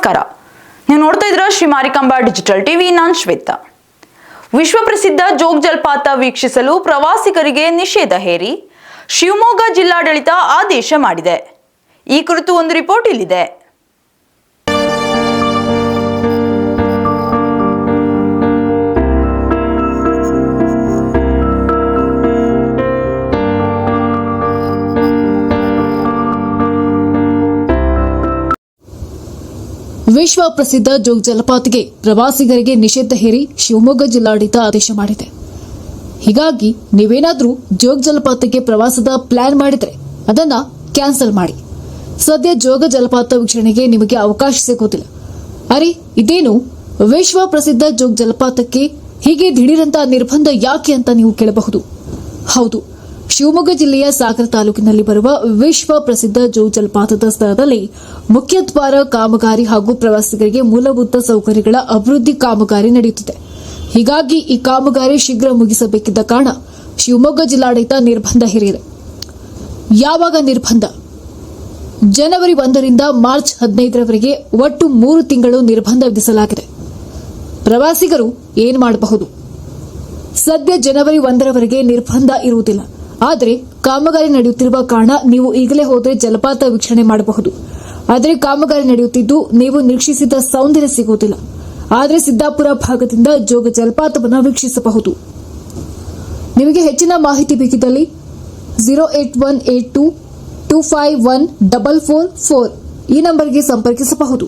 ನಮಸ್ಕಾರ. ನೀವು ನೋಡ್ತಾ ಇದ್ದೀರಾ ಶ್ರೀ ಮಾರಿಕಾಂಬಾ ಡಿಜಿಟಲ್ ಟಿವಿ. ನಾನು ಶ್ವೇತಾ. ವಿಶ್ವ ಪ್ರಸಿದ್ಧ ಜೋಗ ಜಲಪಾತ ವೀಕ್ಷಿಸಲು ಪ್ರವಾಸಿಗರಿಗೆ ನಿಷೇಧ ಹೇರಿ ಶಿವಮೊಗ್ಗ ಜಿಲ್ಲಾಡಳಿತ ಆದೇಶ ಮಾಡಿದೆ. ಈ ಕುರಿತು ಒಂದು ರಿಪೋರ್ಟ್ ಇಲ್ಲಿದೆ. ವಿಶ್ವ ಪ್ರಸಿದ್ಧ ಜೋಗ ಜಲಪಾತಕ್ಕೆ ಪ್ರವಾಸಿಗರಿಗೆ ನಿಷೇಧ ಹೇರಿ ಶಿವಮೊಗ್ಗ ಜಿಲ್ಲಾಡಳಿತ ಆದೇಶ ಮಾಡಿದೆ. ಹೀಗಾಗಿ ನೀವೇನಾದ್ರೂ ಜೋಗ ಜಲಪಾತಕ್ಕೆ ಪ್ರವಾಸದ ಪ್ಲಾನ್ ಮಾಡಿದ್ರೆ ಅದನ್ನ ಕ್ಯಾನ್ಸಲ್ ಮಾಡಿ. ಸದ್ಯ ಜೋಗ ಜಲಪಾತ ವೀಕ್ಷಣೆಗೆ ನಿಮಗೆ ಅವಕಾಶ ಸಿಗೋದಿಲ್ಲ. ಅರೆ, ಇದೇನು ವಿಶ್ವ ಪ್ರಸಿದ್ಧ ಜೋಗ ಜಲಪಾತಕ್ಕೆ ಹೀಗೆ ದಿಢೀರಂತ ನಿರ್ಬಂಧ ಯಾಕೆ ಅಂತ ನೀವು ಕೇಳಬಹುದು. ಹೌದು, ಶಿವಮೊಗ್ಗ ಜಿಲ್ಲೆಯ ಸಾಗರ ತಾಲೂಕಿನಲ್ಲಿ ಬರುವ ವಿಶ್ವ ಪ್ರಸಿದ್ಧ ಜೋಗ ಜಲಪಾತದ ಸ್ಥಳದಲ್ಲಿ ಮುಖ್ಯ ದ್ವಾರ ಕಾಮಗಾರಿ ಹಾಗೂ ಪ್ರವಾಸಿಗರಿಗೆ ಮೂಲಭೂತ ಸೌಕರ್ಯಗಳ ಅಭಿವೃದ್ಧಿ ಕಾಮಗಾರಿ ನಡೆಯುತ್ತಿದೆ. ಹೀಗಾಗಿ ಈ ಕಾಮಗಾರಿ ಶೀಘ್ರ ಮುಗಿಸಬೇಕಿದ್ದ ಕಾರಣ ಶಿವಮೊಗ್ಗ ಜಿಲ್ಲಾಡಳಿತ ನಿರ್ಬಂಧ ಹೇರಿದೆ. ಯಾವಾಗ ನಿರ್ಬಂಧ? ಜನವರಿ 1ರಿಂದ ಮಾರ್ಚ್ 15ರವರೆಗೆ ಒಟ್ಟು 3 ತಿಂಗಳು ನಿರ್ಬಂಧ ವಿಧಿಸಲಾಗಿದೆ. ಪ್ರವಾಸಿಗರು ಏನು ಮಾಡಬಹುದು? ಸದ್ಯ ಜನವರಿ 1ರವರೆಗೆ ನಿರ್ಬಂಧ ಇರುವುದಿಲ್ಲ. ಆದರೆ ಕಾಮಗಾರಿ ನಡೆಯುತ್ತಿರುವ ಕಾರಣ ನೀವು ಈಗಲೇ ಹೋದರೆ ಜಲಪಾತ ವೀಕ್ಷಣೆ ಮಾಡಬಹುದು. ಆದರೆ ಕಾಮಗಾರಿ ನಡೆಯುತ್ತಿದ್ದು ನೀವು ನಿರೀಕ್ಷಿಸಿದ ಸೌಂದರ್ಯ ಸಿಗುವುದಿಲ್ಲ. ಆದರೆ ಸಿದ್ದಾಪುರ ಭಾಗದಿಂದ ಜೋಗ ಜಲಪಾತವನ್ನು ವೀಕ್ಷಿಸಬಹುದು. ನಿಮಗೆ ಹೆಚ್ಚಿನ ಮಾಹಿತಿ ಬೇಕಿದ್ದಲ್ಲಿ 08182251444 ಈ ನಂಬರ್ಗೆ ಸಂಪರ್ಕಿಸಬಹುದು.